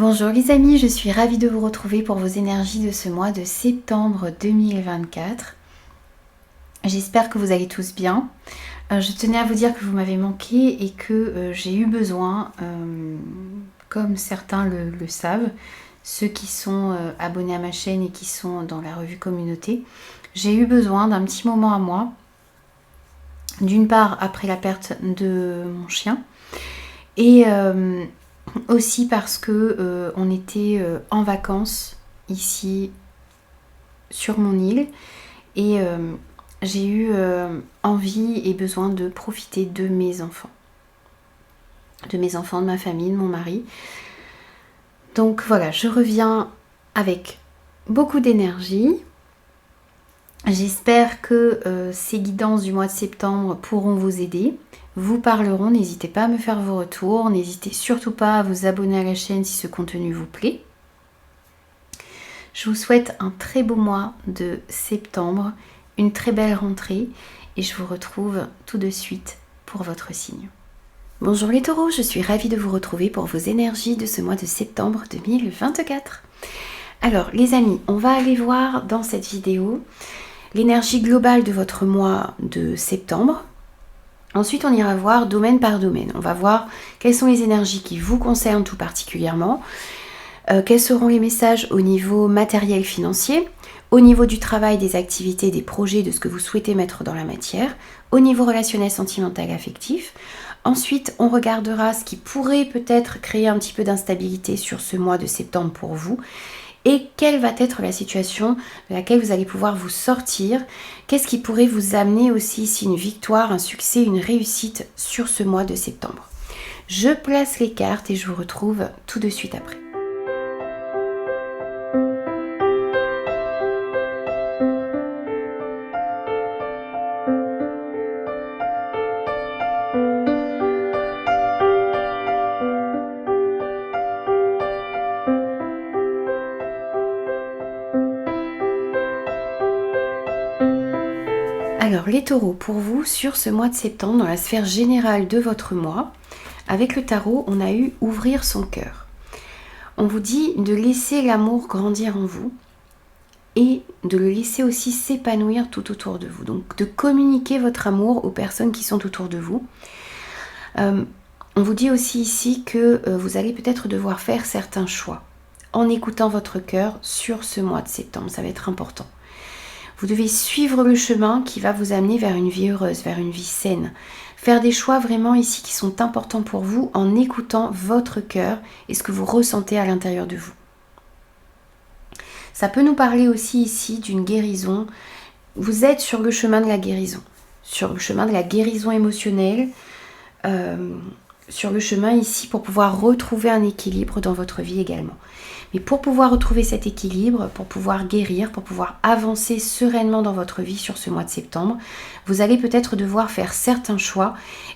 Bonjour les amis, je suis ravie de vous retrouver pour vos énergies de ce mois de septembre 2024. J'espère que vous allez tous bien. Je tenais à vous dire que vous m'avez manqué et que j'ai eu besoin, comme certains le savent, ceux qui sont abonnés à ma chaîne et qui sont dans la revue communauté, j'ai eu besoin d'un petit moment à moi. D'une part après la perte de mon chien et aussi parce que on était en vacances ici sur mon île et j'ai eu envie et besoin de profiter de mes enfants, de ma famille, de mon mari. Donc voilà, je reviens avec beaucoup d'énergie. J'espère que ces guidances du mois de septembre pourront vous aider, vous parleront. N'hésitez pas à me faire vos retours, n'hésitez surtout pas à vous abonner à la chaîne si ce contenu vous plaît. Je vous souhaite un très beau mois de septembre, une très belle rentrée et je vous retrouve tout de suite pour votre signe. Bonjour les taureaux, je suis ravie de vous retrouver pour vos énergies de ce mois de septembre 2024. Alors les amis, on va aller voir dans cette vidéo l'énergie globale de votre mois de septembre. Ensuite, on ira voir domaine par domaine. On va voir quelles sont les énergies qui vous concernent tout particulièrement, quels seront les messages au niveau matériel financier, au niveau du travail, des activités, des projets, de ce que vous souhaitez mettre dans la matière, au niveau relationnel, sentimental, affectif. Ensuite, on regardera ce qui pourrait peut-être créer un petit peu d'instabilité sur ce mois de septembre pour vous. Et quelle va être la situation de laquelle vous allez pouvoir vous sortir? Qu'est-ce qui pourrait vous amener aussi ici une victoire, un succès, une réussite sur ce mois de septembre? Je place les cartes et je vous retrouve tout de suite après. Alors les taureaux, pour vous, sur ce mois de septembre, dans la sphère générale de votre mois, avec le tarot, on a eu ouvrir son cœur. On vous dit de laisser l'amour grandir en vous et de le laisser aussi s'épanouir tout autour de vous. Donc de communiquer votre amour aux personnes qui sont autour de vous. On vous dit aussi ici que vous allez peut-être devoir faire certains choix en écoutant votre cœur sur ce mois de septembre. Ça va être important. Vous devez suivre le chemin qui va vous amener vers une vie heureuse, vers une vie saine. Faire des choix vraiment ici qui sont importants pour vous en écoutant votre cœur et ce que vous ressentez à l'intérieur de vous. Ça peut nous parler aussi ici d'une guérison. Vous êtes sur le chemin de la guérison, sur le chemin de la guérison émotionnelle, sur le chemin ici pour pouvoir retrouver un équilibre dans votre vie également. Mais pour pouvoir retrouver cet équilibre, pour pouvoir guérir, pour pouvoir avancer sereinement dans votre vie sur ce mois de septembre, vous allez peut-être devoir faire certains choix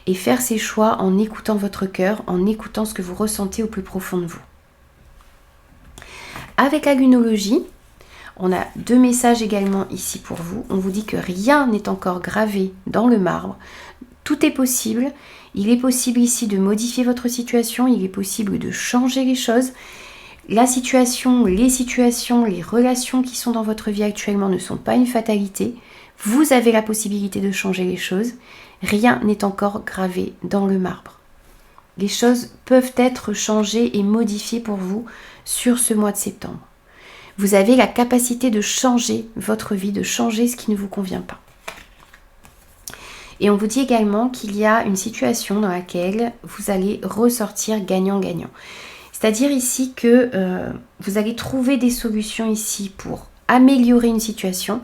et faire ces choix en écoutant votre cœur, en écoutant ce que vous ressentez au plus profond de vous. Avec la lunologie, on a deux messages également ici pour vous. On vous dit que rien n'est encore gravé dans le marbre. Tout est possible. Il est possible ici de modifier votre situation. Il est possible de changer les choses. La situation, les relations qui sont dans votre vie actuellement ne sont pas une fatalité. Vous avez la possibilité de changer les choses. Rien n'est encore gravé dans le marbre. Les choses peuvent être changées et modifiées pour vous sur ce mois de septembre. Vous avez la capacité de changer votre vie, de changer ce qui ne vous convient pas. Et on vous dit également qu'il y a une situation dans laquelle vous allez ressortir gagnant-gagnant. C'est-à-dire ici que vous allez trouver des solutions ici pour améliorer une situation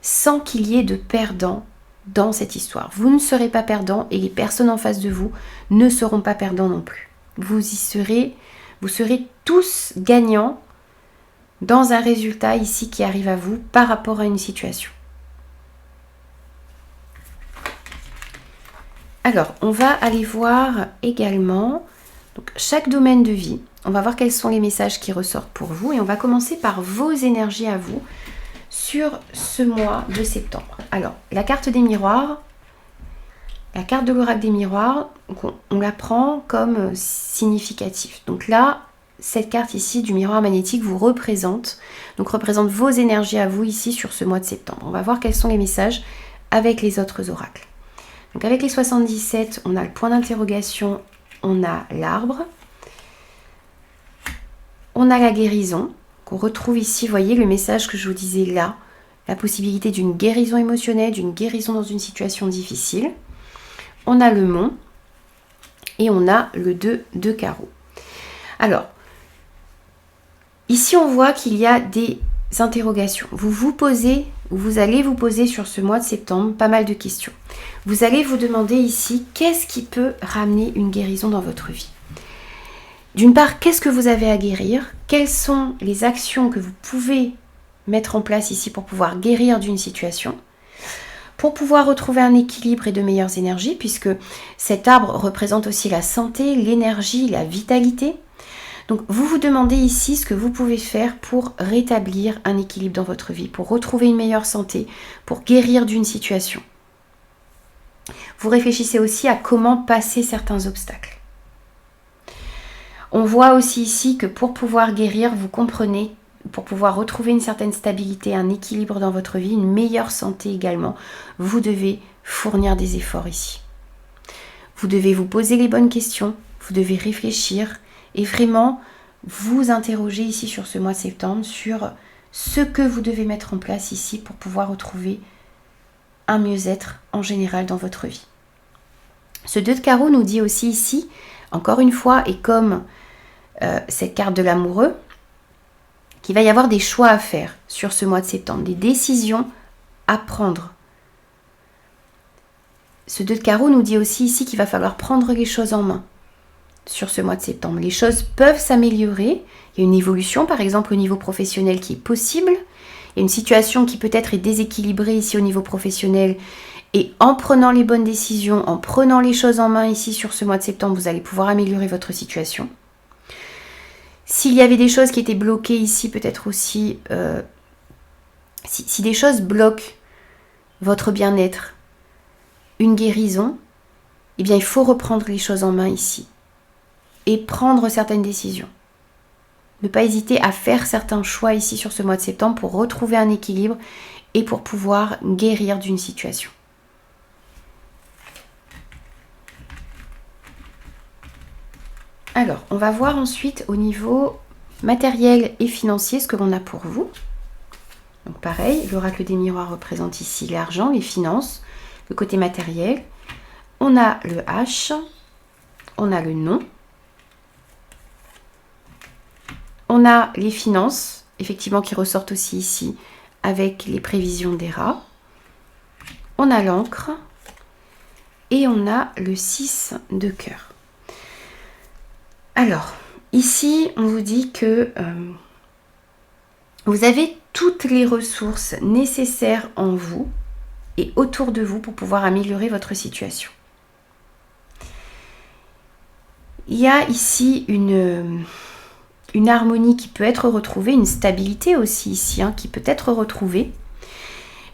sans qu'il y ait de perdants dans cette histoire. Vous ne serez pas perdant et les personnes en face de vous ne seront pas perdants non plus. Vous serez tous gagnants dans un résultat ici qui arrive à vous par rapport à une situation. Alors, on va aller voir également donc, chaque domaine de vie. On va voir quels sont les messages qui ressortent pour vous et on va commencer par vos énergies à vous sur ce mois de septembre. Alors, la carte des miroirs, la carte de l'oracle des miroirs, on la prend comme significative. Donc là, cette carte ici du miroir magnétique vous représente, donc représente vos énergies à vous ici sur ce mois de septembre. On va voir quels sont les messages avec les autres oracles. Donc avec les 77, on a le point d'interrogation, on a l'arbre, on a la guérison, qu'on retrouve ici, vous voyez le message que je vous disais là, la possibilité d'une guérison émotionnelle, d'une guérison dans une situation difficile. On a le mont et on a le 2 de carreau. Alors, ici on voit qu'il y a des interrogations. Vous allez vous poser sur ce mois de septembre pas mal de questions. Vous allez vous demander ici, qu'est-ce qui peut ramener une guérison dans votre vie? D'une part, qu'est-ce que vous avez à guérir? Quelles sont les actions que vous pouvez mettre en place ici pour pouvoir guérir d'une situation? Pour pouvoir retrouver un équilibre et de meilleures énergies, puisque cet arbre représente aussi la santé, l'énergie, la vitalité. Donc vous vous demandez ici ce que vous pouvez faire pour rétablir un équilibre dans votre vie, pour retrouver une meilleure santé, pour guérir d'une situation. Vous réfléchissez aussi à comment passer certains obstacles. On voit aussi ici que pour pouvoir guérir, vous comprenez, pour pouvoir retrouver une certaine stabilité, un équilibre dans votre vie, une meilleure santé également, vous devez fournir des efforts ici. Vous devez vous poser les bonnes questions, vous devez réfléchir et vraiment vous interroger ici sur ce mois de septembre sur ce que vous devez mettre en place ici pour pouvoir retrouver un mieux-être en général dans votre vie. Ce 2 de carreau nous dit aussi ici, encore une fois, et comme cette carte de l'amoureux, qu'il va y avoir des choix à faire sur ce mois de septembre, des décisions à prendre. Ce 2 de carreau nous dit aussi ici qu'il va falloir prendre les choses en main sur ce mois de septembre. Les choses peuvent s'améliorer, il y a une évolution par exemple au niveau professionnel qui est possible, il y a une situation qui peut-être est déséquilibrée ici au niveau professionnel et en prenant les bonnes décisions, en prenant les choses en main ici sur ce mois de septembre, vous allez pouvoir améliorer votre situation. S'il y avait des choses qui étaient bloquées ici, peut-être aussi, si des choses bloquent votre bien-être, une guérison, eh bien il faut reprendre les choses en main ici et prendre certaines décisions. Ne pas hésiter à faire certains choix ici sur ce mois de septembre pour retrouver un équilibre et pour pouvoir guérir d'une situation. Alors, on va voir ensuite au niveau matériel et financier ce que l'on a pour vous. Donc pareil, l'oracle des miroirs représente ici l'argent, les finances, le côté matériel. On a le H, on a le non. On a les finances, effectivement, qui ressortent aussi ici avec les prévisions des rats. On a l'encre et on a le 6 de cœur. Alors, ici, on vous dit que vous avez toutes les ressources nécessaires en vous et autour de vous pour pouvoir améliorer votre situation. Il y a ici une harmonie qui peut être retrouvée, une stabilité aussi ici qui peut être retrouvée.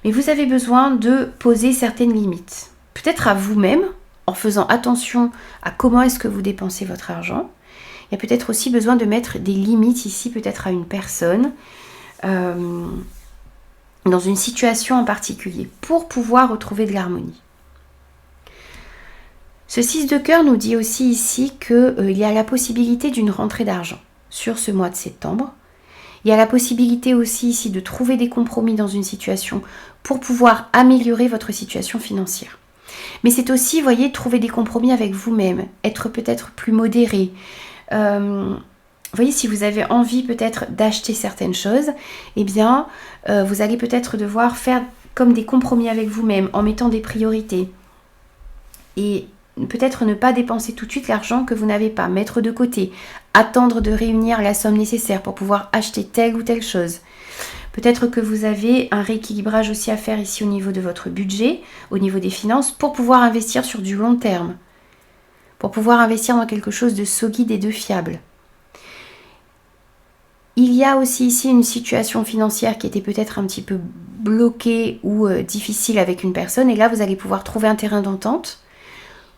Mais vous avez besoin de poser certaines limites. Peut-être à vous-même, en faisant attention à comment est-ce que vous dépensez votre argent. Il y a peut-être aussi besoin de mettre des limites ici, peut-être à une personne, dans une situation en particulier, pour pouvoir retrouver de l'harmonie. Ce 6 de cœur nous dit aussi ici qu'il y a la possibilité d'une rentrée d'argent sur ce mois de septembre. Il y a la possibilité aussi ici de trouver des compromis dans une situation pour pouvoir améliorer votre situation financière. Mais c'est aussi, vous voyez, trouver des compromis avec vous-même, être peut-être plus modéré. Vous voyez, si vous avez envie peut-être d'acheter certaines choses, eh bien, vous allez peut-être devoir faire comme des compromis avec vous-même en mettant des priorités. Et peut-être ne pas dépenser tout de suite l'argent que vous n'avez pas, mettre de côté, attendre de réunir la somme nécessaire pour pouvoir acheter telle ou telle chose. Peut-être que vous avez un rééquilibrage aussi à faire ici au niveau de votre budget, au niveau des finances, pour pouvoir investir sur du long terme, pour pouvoir investir dans quelque chose de solide et de fiable. Il y a aussi ici une situation financière qui était peut-être un petit peu bloquée ou difficile avec une personne, et là vous allez pouvoir trouver un terrain d'entente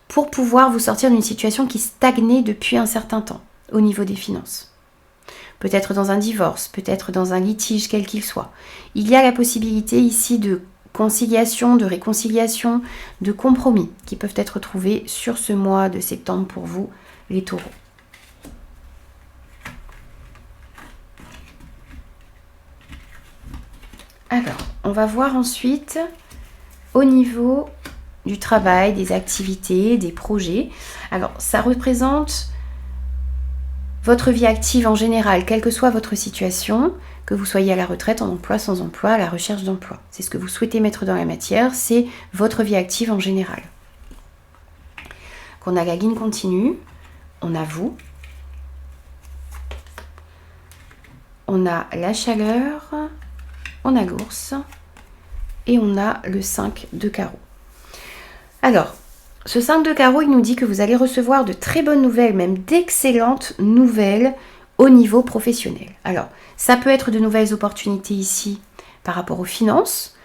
pour pouvoir vous sortir d'une situation qui stagnait depuis un certain temps au niveau des finances. peut-être dans un divorce, peut-être dans un litige quel qu'il soit. Il y a la possibilité ici de conciliation, de réconciliation, de compromis qui peuvent être trouvés sur ce mois de septembre pour vous, les taureaux. Alors, on va voir ensuite au niveau du travail, des activités, des projets. Alors, ça représente votre vie active en général, quelle que soit votre situation, que vous soyez à la retraite, en emploi, sans emploi, à la recherche d'emploi. C'est ce que vous souhaitez mettre dans la matière, c'est votre vie active en général. Qu'on a la ligne continue, on a vous, on a la chaleur, on a l'ours et on a le 5 de carreau. Alors, ce 5 de carreau, il nous dit que vous allez recevoir de très bonnes nouvelles, même d'excellentes nouvelles au niveau professionnel. Alors, ça peut être de nouvelles opportunités ici par rapport aux finances.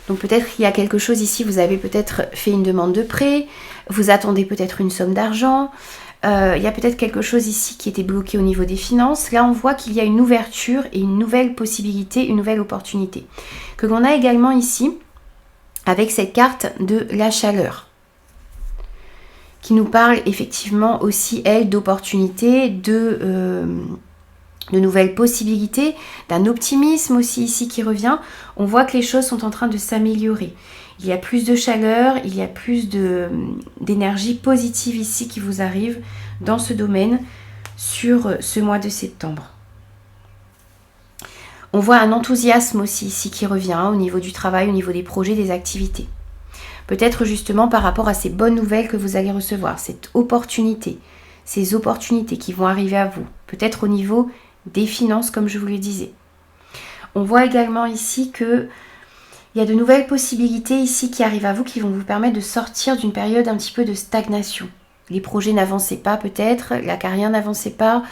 Donc peut-être qu'il y a quelque chose ici, vous avez peut-être fait une demande de prêt, vous attendez peut-être une somme d'argent. Il y a peut-être quelque chose ici qui était bloqué au niveau des finances. Là, on voit qu'il y a une ouverture et une nouvelle possibilité, une nouvelle opportunité. Que l'on a également ici avec cette carte de la chaleur, qui nous parle effectivement aussi, elle, d'opportunités, de nouvelles possibilités, d'un optimisme aussi ici qui revient. On voit que les choses sont en train de s'améliorer. Il y a plus de chaleur, il y a plus d'énergie positive ici qui vous arrive dans ce domaine sur ce mois de septembre. On voit un enthousiasme aussi ici qui revient au niveau du travail, au niveau des projets, des activités. Peut-être justement par rapport à ces bonnes nouvelles que vous allez recevoir, cette opportunité, ces opportunités qui vont arriver à vous. Peut-être au niveau des finances, comme je vous le disais. On voit également ici que il y a de nouvelles possibilités ici qui arrivent à vous, qui vont vous permettre de sortir d'une période un petit peu de stagnation. Les projets n'avançaient pas peut-être, la carrière n'avançait pas,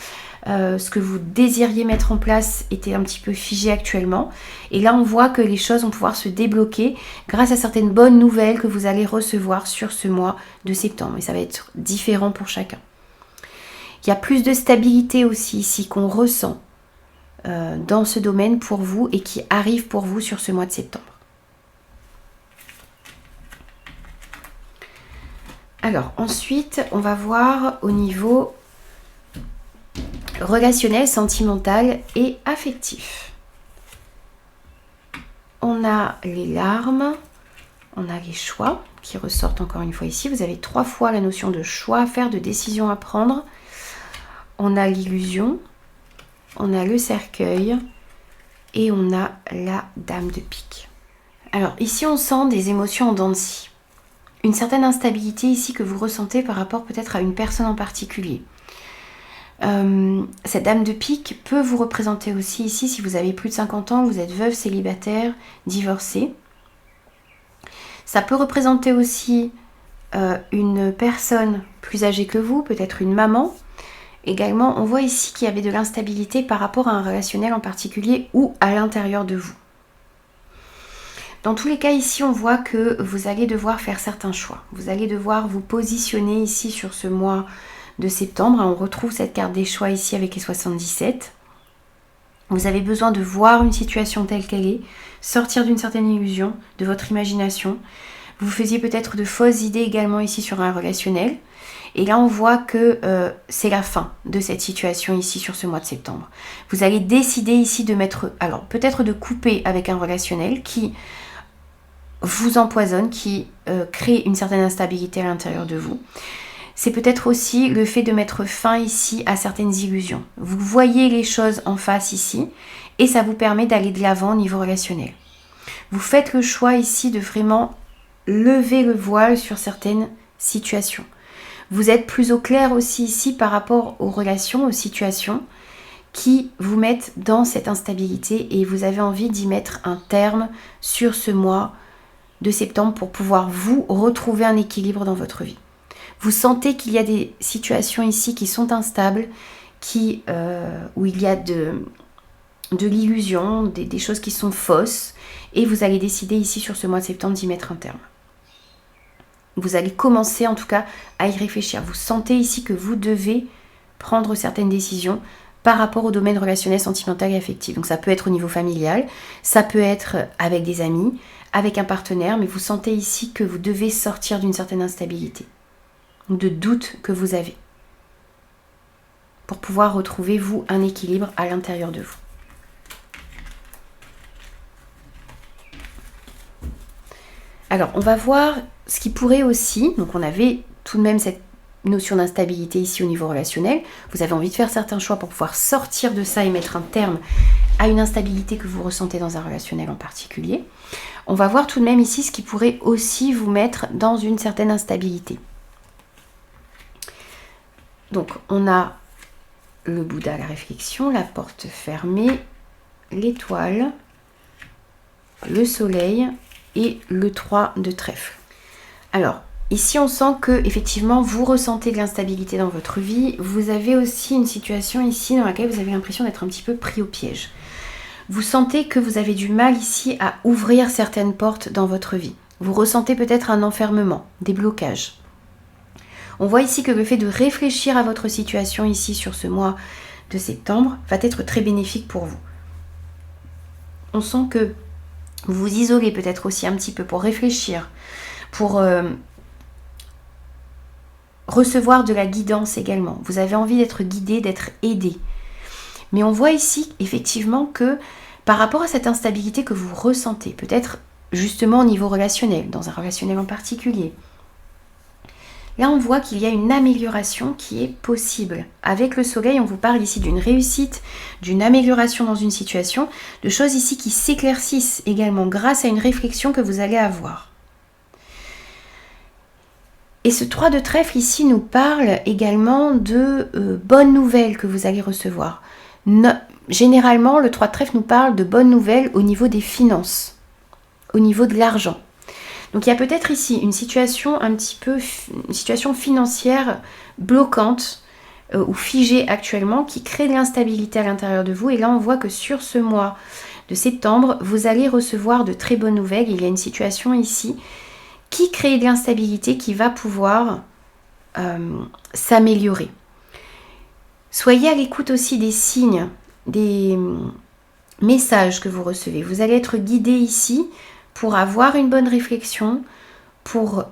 ce que vous désiriez mettre en place était un petit peu figé actuellement. Et là, on voit que les choses vont pouvoir se débloquer grâce à certaines bonnes nouvelles que vous allez recevoir sur ce mois de septembre. Et ça va être différent pour chacun. Il y a plus de stabilité aussi ici qu'on ressent dans ce domaine pour vous et qui arrive pour vous sur ce mois de septembre. Alors ensuite, on va voir au niveau relationnel, sentimental et affectif. On a les larmes, on a les choix qui ressortent encore une fois ici. Vous avez 3 fois la notion de choix à faire, de décision à prendre. On a l'illusion, on a le cercueil et on a la dame de pique. Alors ici, on sent des émotions en dents de scie. Une certaine instabilité ici que vous ressentez par rapport peut-être à une personne en particulier. Cette dame de pique peut vous représenter aussi ici, si vous avez plus de 50 ans, vous êtes veuve, célibataire, divorcé. Ça peut représenter aussi une personne plus âgée que vous, peut-être une maman. Également, on voit ici qu'il y avait de l'instabilité par rapport à un relationnel en particulier ou à l'intérieur de vous. Dans tous les cas, ici, on voit que vous allez devoir faire certains choix. Vous allez devoir vous positionner ici sur ce mois de septembre. On retrouve cette carte des choix ici avec les 77. Vous avez besoin de voir une situation telle qu'elle est, sortir d'une certaine illusion, de votre imagination. Vous faisiez peut-être de fausses idées également ici sur un relationnel. Et là, on voit que c'est la fin de cette situation ici sur ce mois de septembre. Vous allez décider ici de mettre, alors peut-être de couper avec un relationnel qui vous empoisonne, qui crée une certaine instabilité à l'intérieur de vous. C'est peut-être aussi le fait de mettre fin ici à certaines illusions. Vous voyez les choses en face ici et ça vous permet d'aller de l'avant au niveau relationnel. Vous faites le choix ici de vraiment lever le voile sur certaines situations. Vous êtes plus au clair aussi ici par rapport aux relations, aux situations qui vous mettent dans cette instabilité et vous avez envie d'y mettre un terme sur ce mois de septembre pour pouvoir vous retrouver un équilibre dans votre vie. Vous sentez qu'il y a des situations ici qui sont instables, où il y a de l'illusion, des choses qui sont fausses et vous allez décider ici sur ce mois de septembre d'y mettre un terme. Vous allez commencer en tout cas à y réfléchir. Vous sentez ici que vous devez prendre certaines décisions par rapport au domaine relationnel, sentimental et affectif. Donc ça peut être au niveau familial, ça peut être avec des amis, avec un partenaire, mais vous sentez ici que vous devez sortir d'une certaine instabilité, de doute que vous avez, pour pouvoir retrouver, vous, un équilibre à l'intérieur de vous. Alors, on va voir ce qui pourrait aussi, donc on avait tout de même cette notion d'instabilité ici au niveau relationnel, vous avez envie de faire certains choix pour pouvoir sortir de ça et mettre un terme à une instabilité que vous ressentez dans un relationnel en particulier. On va voir tout de même ici ce qui pourrait aussi vous mettre dans une certaine instabilité. Donc, on a le Bouddha, la réflexion, la porte fermée, l'étoile, le soleil et le 3 de trèfle. Alors, ici on sent que effectivement vous ressentez de l'instabilité dans votre vie. Vous avez aussi une situation ici dans laquelle vous avez l'impression d'être un petit peu pris au piège. Vous sentez que vous avez du mal ici à ouvrir certaines portes dans votre vie. Vous ressentez peut-être un enfermement, des blocages. On voit ici que le fait de réfléchir à votre situation ici sur ce mois de septembre va être très bénéfique pour vous. On sent que vous vous isolez peut-être aussi un petit peu pour réfléchir, pour recevoir de la guidance également. Vous avez envie d'être guidé, d'être aidé. Mais on voit ici effectivement que par rapport à cette instabilité que vous ressentez, peut-être justement au niveau relationnel, dans un relationnel en particulier, là, on voit qu'il y a une amélioration qui est possible. Avec le soleil, on vous parle ici d'une réussite, d'une amélioration dans une situation, de choses ici qui s'éclaircissent également grâce à une réflexion que vous allez avoir. Et ce 3 de trèfle ici nous parle également de bonnes nouvelles que vous allez recevoir. Généralement, le 3 de trèfle nous parle de bonnes nouvelles au niveau des finances, au niveau de l'argent. Donc il y a peut-être ici une situation une situation financière bloquante ou figée actuellement qui crée de l'instabilité à l'intérieur de vous. Et là on voit que sur ce mois de septembre, vous allez recevoir de très bonnes nouvelles. Il y a une situation ici qui crée de l'instabilité qui va pouvoir s'améliorer. Soyez à l'écoute aussi des signes, des messages que vous recevez. Vous allez être guidé ici pour avoir une bonne réflexion, pour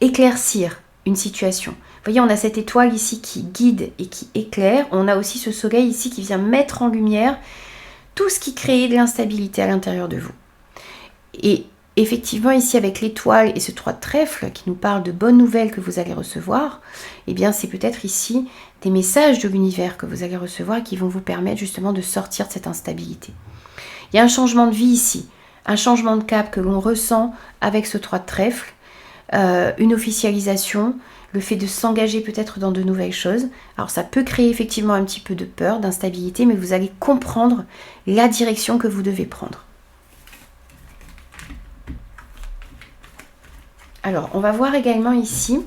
éclaircir une situation. Vous voyez, on a cette étoile ici qui guide et qui éclaire. On a aussi ce soleil ici qui vient mettre en lumière tout ce qui crée de l'instabilité à l'intérieur de vous. Et effectivement, ici avec l'étoile et ce 3 de trèfle qui nous parle de bonnes nouvelles que vous allez recevoir, eh bien c'est peut-être ici des messages de l'univers que vous allez recevoir qui vont vous permettre justement de sortir de cette instabilité. Il y a un changement de vie ici. Un changement de cap que l'on ressent avec ce 3 de trèfle, une officialisation, le fait de s'engager peut-être dans de nouvelles choses. Alors ça peut créer effectivement un petit peu de peur, d'instabilité, mais vous allez comprendre la direction que vous devez prendre. Alors on va voir également ici,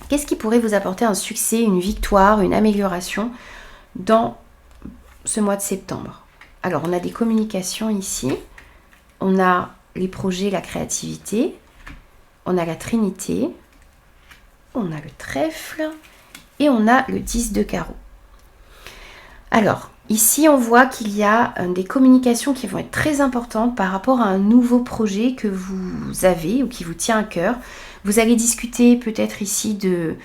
qu'est-ce qui pourrait vous apporter un succès, une victoire, une amélioration dans ce mois de septembre. Alors on a des communications ici. On a les projets, la créativité, on a la trinité, on a le trèfle et on a le 10 de carreau. Alors, ici on voit qu'il y a des communications qui vont être très importantes par rapport à un nouveau projet que vous avez ou qui vous tient à cœur. Vous allez discuter peut-être ici de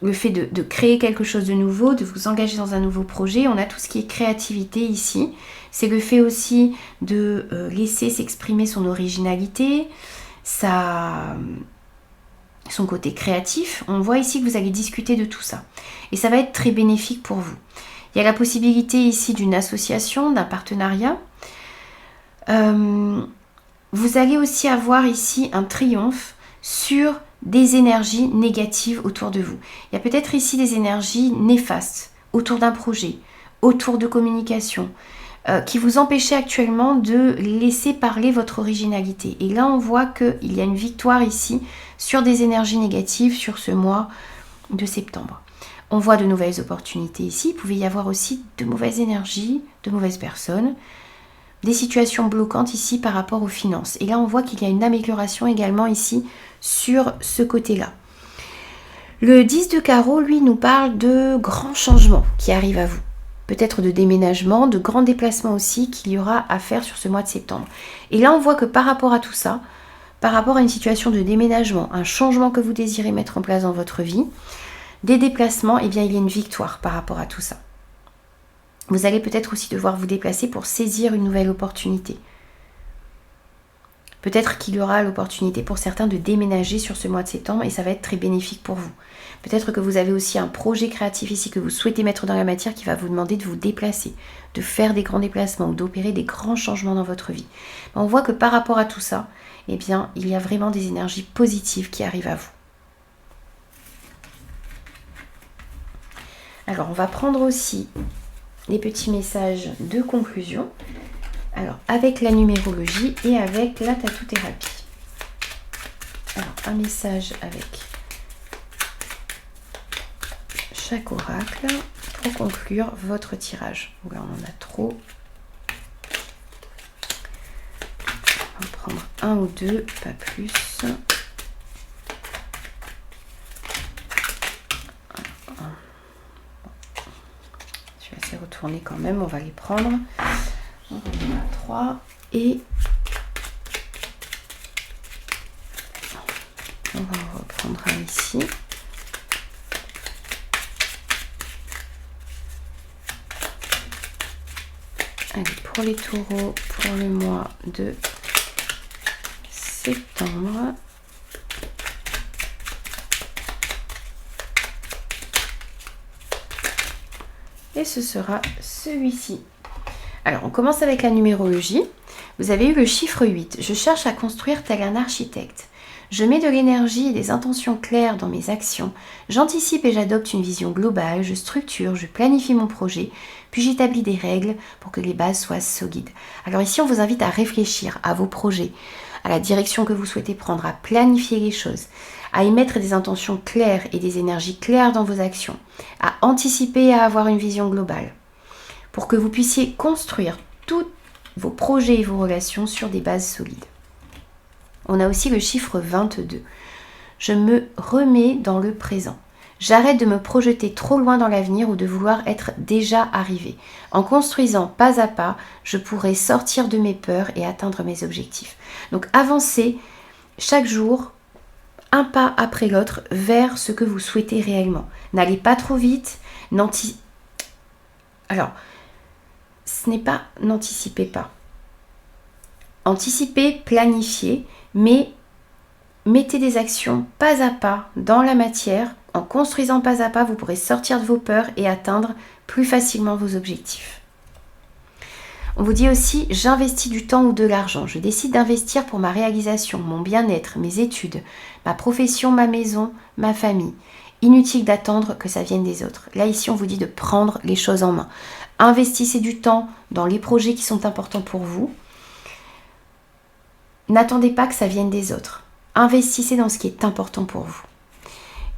le fait de créer quelque chose de nouveau, de vous engager dans un nouveau projet. On a tout ce qui est créativité ici. C'est le fait aussi de laisser s'exprimer son originalité, son côté créatif. On voit ici que vous allez discuter de tout ça. Et ça va être très bénéfique pour vous. Il y a la possibilité ici d'une association, d'un partenariat. Vous allez aussi avoir ici un triomphe sur des énergies négatives autour de vous. Il y a peut-être ici des énergies néfastes autour d'un projet, autour de communication, qui vous empêchaient actuellement de laisser parler votre originalité. Et là, on voit qu'il y a une victoire ici sur des énergies négatives sur ce mois de septembre. On voit de nouvelles opportunités ici. Il pouvait y avoir aussi de mauvaises énergies, de mauvaises personnes, des situations bloquantes ici par rapport aux finances. Et là, on voit qu'il y a une amélioration également ici sur ce côté-là. Le 10 de carreau, lui, nous parle de grands changements qui arrivent à vous. Peut-être de déménagement, de grands déplacements aussi qu'il y aura à faire sur ce mois de septembre. Et là, on voit que par rapport à tout ça, par rapport à une situation de déménagement, un changement que vous désirez mettre en place dans votre vie, des déplacements, eh bien, il y a une victoire par rapport à tout ça. Vous allez peut-être aussi devoir vous déplacer pour saisir une nouvelle opportunité. Peut-être qu'il y aura l'opportunité pour certains de déménager sur ce mois de septembre et ça va être très bénéfique pour vous. Peut-être que vous avez aussi un projet créatif ici que vous souhaitez mettre dans la matière qui va vous demander de vous déplacer, de faire des grands déplacements ou d'opérer des grands changements dans votre vie. On voit que par rapport à tout ça, eh bien, il y a vraiment des énergies positives qui arrivent à vous. Alors, on va prendre aussi les petits messages de conclusion. Alors, avec la numérologie et avec la tattoo-thérapie. Alors, un message avec chaque oracle pour conclure votre tirage. Là, on en a trop. On va prendre un ou deux, pas plus. Je vais assez retourner quand même, on va les prendre. On en a 3 et on va en reprendre un ici. Allez, pour les taureaux, pour le mois de septembre. Et ce sera celui-ci. Alors, on commence avec la numérologie. Vous avez eu le chiffre 8. Je cherche à construire tel un architecte. Je mets de l'énergie et des intentions claires dans mes actions. J'anticipe et j'adopte une vision globale. Je structure, je planifie mon projet. Puis j'établis des règles pour que les bases soient solides. Alors ici, on vous invite à réfléchir à vos projets, à la direction que vous souhaitez prendre, à planifier les choses, à émettre des intentions claires et des énergies claires dans vos actions, à anticiper et à avoir une vision globale, pour que vous puissiez construire tous vos projets et vos relations sur des bases solides. On a aussi le chiffre 22. Je me remets dans le présent. J'arrête de me projeter trop loin dans l'avenir ou de vouloir être déjà arrivé. En construisant pas à pas, je pourrai sortir de mes peurs et atteindre mes objectifs. Donc avancez chaque jour, un pas après l'autre, vers ce que vous souhaitez réellement. N'allez pas trop vite, Alors, ce n'est pas n'anticipez pas. Anticipez, planifiez, mais mettez des actions pas à pas dans la matière. En construisant pas à pas, vous pourrez sortir de vos peurs et atteindre plus facilement vos objectifs. On vous dit aussi, j'investis du temps ou de l'argent. Je décide d'investir pour ma réalisation, mon bien-être, mes études, ma profession, ma maison, ma famille. Inutile d'attendre que ça vienne des autres. Là, ici, on vous dit de prendre les choses en main. Investissez du temps dans les projets qui sont importants pour vous. N'attendez pas que ça vienne des autres. Investissez dans ce qui est important pour vous.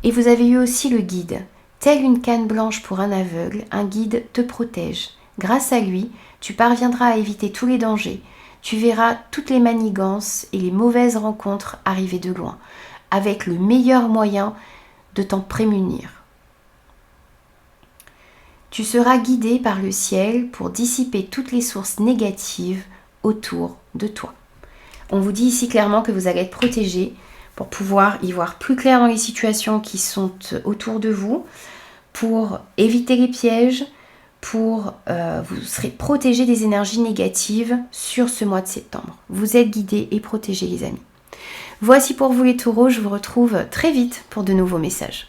Et vous avez eu aussi le guide. Telle une canne blanche pour un aveugle, un guide te protège. Grâce à lui, tu parviendras à éviter tous les dangers. Tu verras toutes les manigances et les mauvaises rencontres arriver de loin, avec le meilleur moyen de t'en prémunir. Tu seras guidé par le ciel pour dissiper toutes les sources négatives autour de toi. On vous dit ici clairement que vous allez être protégé pour pouvoir y voir plus clair dans les situations qui sont autour de vous, pour éviter les pièges, vous serez protégé des énergies négatives sur ce mois de septembre. Vous êtes guidés et protégés, les amis. Voici pour vous les taureaux, je vous retrouve très vite pour de nouveaux messages.